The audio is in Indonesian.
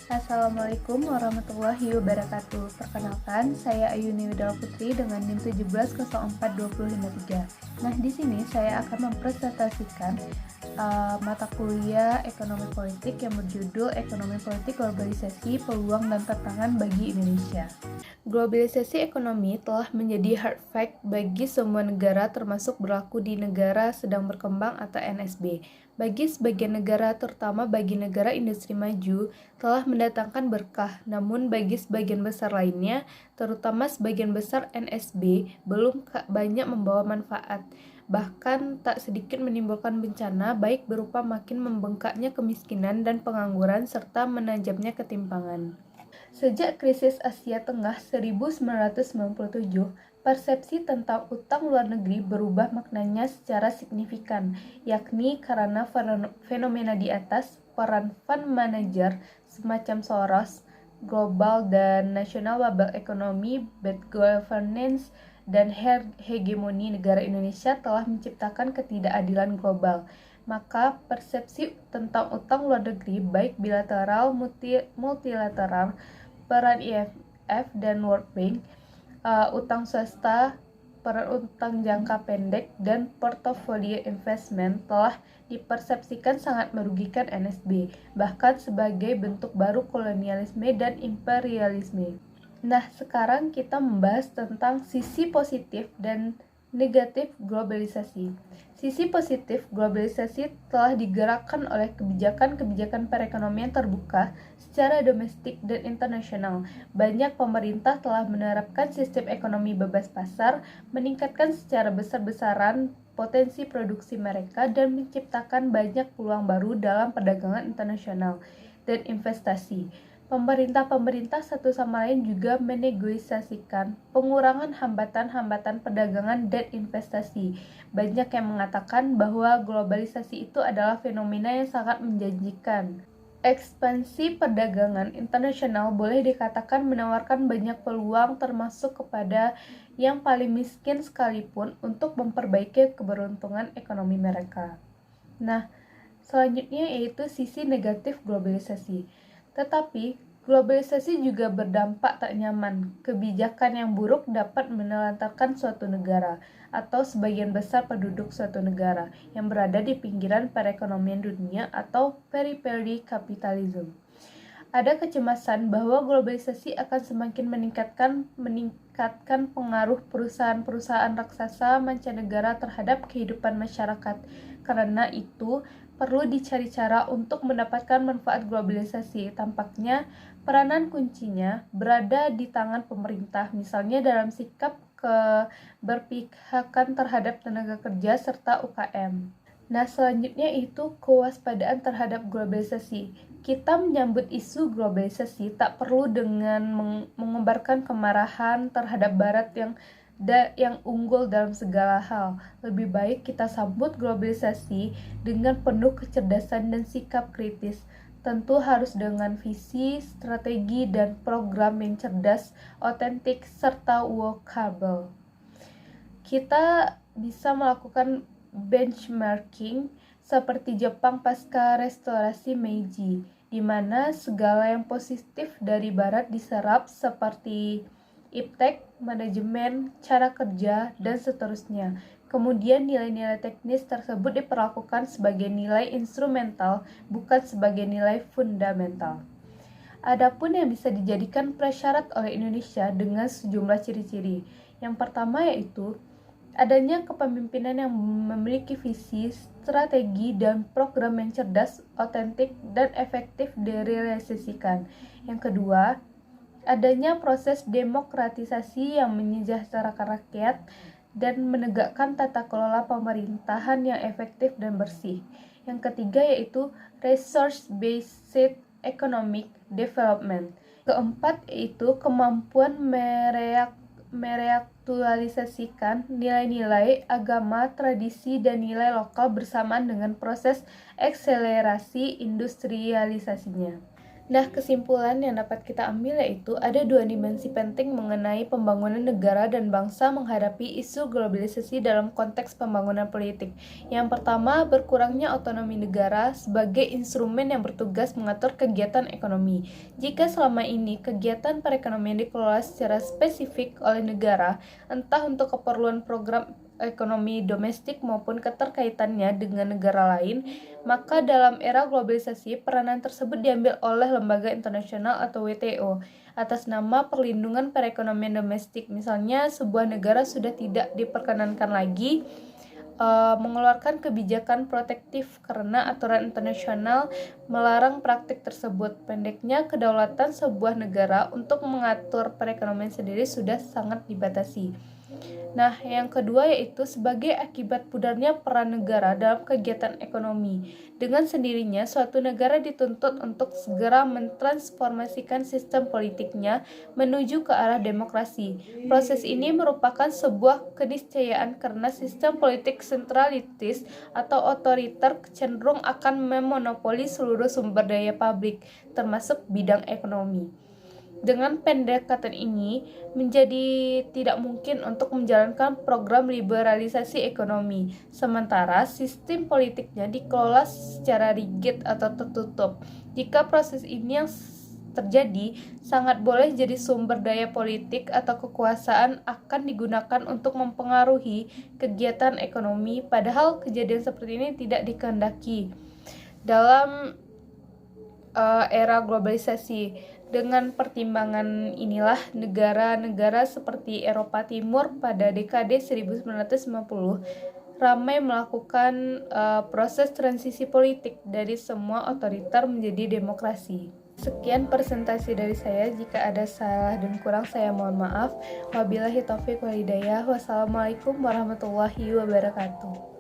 Assalamualaikum warahmatullahi wabarakatuh. Perkenalkan, saya Ayuni Widal Putri dengan NIM 17042053. Nah, di sini saya akan mempresentasikan mata kuliah Ekonomi Politik yang berjudul Ekonomi Politik Globalisasi, Peluang dan Tantangan bagi Indonesia. Globalisasi ekonomi telah menjadi hard fact bagi semua negara, termasuk berlaku di negara sedang berkembang atau NSB. Bagi sebagian negara, terutama bagi negara industri maju, telah mendatangkan berkah, namun bagi sebagian besar lainnya, terutama sebagian besar NSB, belum banyak membawa manfaat. Bahkan tak sedikit menimbulkan bencana, baik berupa makin membengkaknya kemiskinan dan pengangguran, serta menajamnya ketimpangan. Sejak krisis Asia Tengah 1997, persepsi tentang utang luar negeri berubah maknanya secara signifikan, yakni karena fenomena di atas, peran fund manager semacam Soros, global dan nasional bubble ekonomi, bad governance, dan hegemoni negara Indonesia telah menciptakan ketidakadilan global. Maka persepsi tentang utang luar negeri, baik bilateral, multilateral, peran IMF dan World Bank, utang swasta, peran utang jangka pendek, dan portofolio investment telah dipersepsikan sangat merugikan NSB, bahkan sebagai bentuk baru kolonialisme dan imperialisme. Nah, sekarang kita membahas tentang sisi positif dan negatif globalisasi. Sisi positif globalisasi telah digerakkan oleh kebijakan-kebijakan perekonomian terbuka secara domestik dan internasional. Banyak pemerintah telah menerapkan sistem ekonomi bebas pasar, meningkatkan secara besar-besaran potensi produksi mereka, dan menciptakan banyak peluang baru dalam perdagangan internasional dan investasi. Pemerintah-pemerintah satu sama lain juga menegosiasikan pengurangan hambatan-hambatan perdagangan dan investasi. Banyak yang mengatakan bahwa globalisasi itu adalah fenomena yang sangat menjanjikan. Ekspansi perdagangan internasional boleh dikatakan menawarkan banyak peluang, termasuk kepada yang paling miskin sekalipun, untuk memperbaiki keberuntungan ekonomi mereka. Nah, selanjutnya yaitu sisi negatif globalisasi. Tetapi, globalisasi juga berdampak tak nyaman. Kebijakan yang buruk dapat menelantarkan suatu negara atau sebagian besar penduduk suatu negara yang berada di pinggiran perekonomian dunia atau periphery capitalism. Ada kecemasan bahwa globalisasi akan semakin meningkatkan pengaruh perusahaan-perusahaan raksasa mancanegara terhadap kehidupan masyarakat. Karena itu, perlu dicari cara untuk mendapatkan manfaat globalisasi. Tampaknya peranan kuncinya berada di tangan pemerintah, misalnya dalam sikap keberpihakan terhadap tenaga kerja serta UKM. Nah, selanjutnya itu kewaspadaan terhadap globalisasi. Kita menyambut isu globalisasi tak perlu dengan mengobarkan kemarahan terhadap Barat yang unggul dalam segala hal. Lebih baik kita sambut globalisasi dengan penuh kecerdasan dan sikap kritis. Tentu harus dengan visi, strategi, dan program yang cerdas, otentik, serta workable. Kita bisa melakukan benchmarking seperti Jepang pasca restorasi Meiji, di mana segala yang positif dari Barat diserap seperti iptek, manajemen, cara kerja, dan seterusnya. Kemudian nilai-nilai teknis tersebut diperlakukan sebagai nilai instrumental, bukan sebagai nilai fundamental. Adapun yang bisa dijadikan prasyarat oleh Indonesia dengan sejumlah ciri-ciri. Yang pertama yaitu adanya kepemimpinan yang memiliki visi, strategi, dan program yang cerdas, otentik, dan efektif direalisasikan. Yang kedua, adanya proses demokratisasi yang menyejahterakan rakyat dan menegakkan tata kelola pemerintahan yang efektif dan bersih. Yang ketiga yaitu resource-based economic development. Keempat yaitu kemampuan mereaktualisasikan nilai-nilai agama, tradisi, dan nilai lokal bersamaan dengan proses akselerasi industrialisasinya. Nah, kesimpulan yang dapat kita ambil yaitu ada dua dimensi penting mengenai pembangunan negara dan bangsa menghadapi isu globalisasi dalam konteks pembangunan politik. Yang pertama, berkurangnya otonomi negara sebagai instrumen yang bertugas mengatur kegiatan ekonomi. Jika selama ini kegiatan perekonomian dikelola secara spesifik oleh negara, entah untuk keperluan program ekonomi domestik maupun keterkaitannya dengan negara lain, maka dalam era globalisasi peranan tersebut diambil oleh lembaga internasional atau WTO atas nama perlindungan perekonomian domestik. Misalnya sebuah negara sudah tidak diperkenankan lagi mengeluarkan kebijakan protektif karena aturan internasional melarang praktik tersebut. Pendeknya, kedaulatan sebuah negara untuk mengatur perekonomian sendiri sudah sangat dibatasi. Nah, yang kedua yaitu sebagai akibat pudarnya peran negara dalam kegiatan ekonomi. Dengan sendirinya, suatu negara dituntut untuk segera mentransformasikan sistem politiknya menuju ke arah demokrasi. Proses ini merupakan sebuah keniscayaan karena sistem politik sentralitis atau otoriter cenderung akan memonopoli seluruh sumber daya publik, termasuk bidang ekonomi. Dengan pendekatan ini, menjadi tidak mungkin untuk menjalankan program liberalisasi ekonomi, sementara sistem politiknya dikelola secara rigid atau tertutup. Jika proses ini yang terjadi, sangat boleh jadi sumber daya politik atau kekuasaan akan digunakan untuk mempengaruhi kegiatan ekonomi, padahal kejadian seperti ini tidak dikehendaki. Dalam era globalisasi. Dengan pertimbangan inilah negara-negara seperti Eropa Timur pada dekade 1950 ramai melakukan proses transisi politik dari semua otoriter menjadi demokrasi. Sekian presentasi dari saya. Jika ada salah dan kurang saya mohon maaf. Wabillahi taufiq wal hidayah. Wassalamualaikum warahmatullahi wabarakatuh.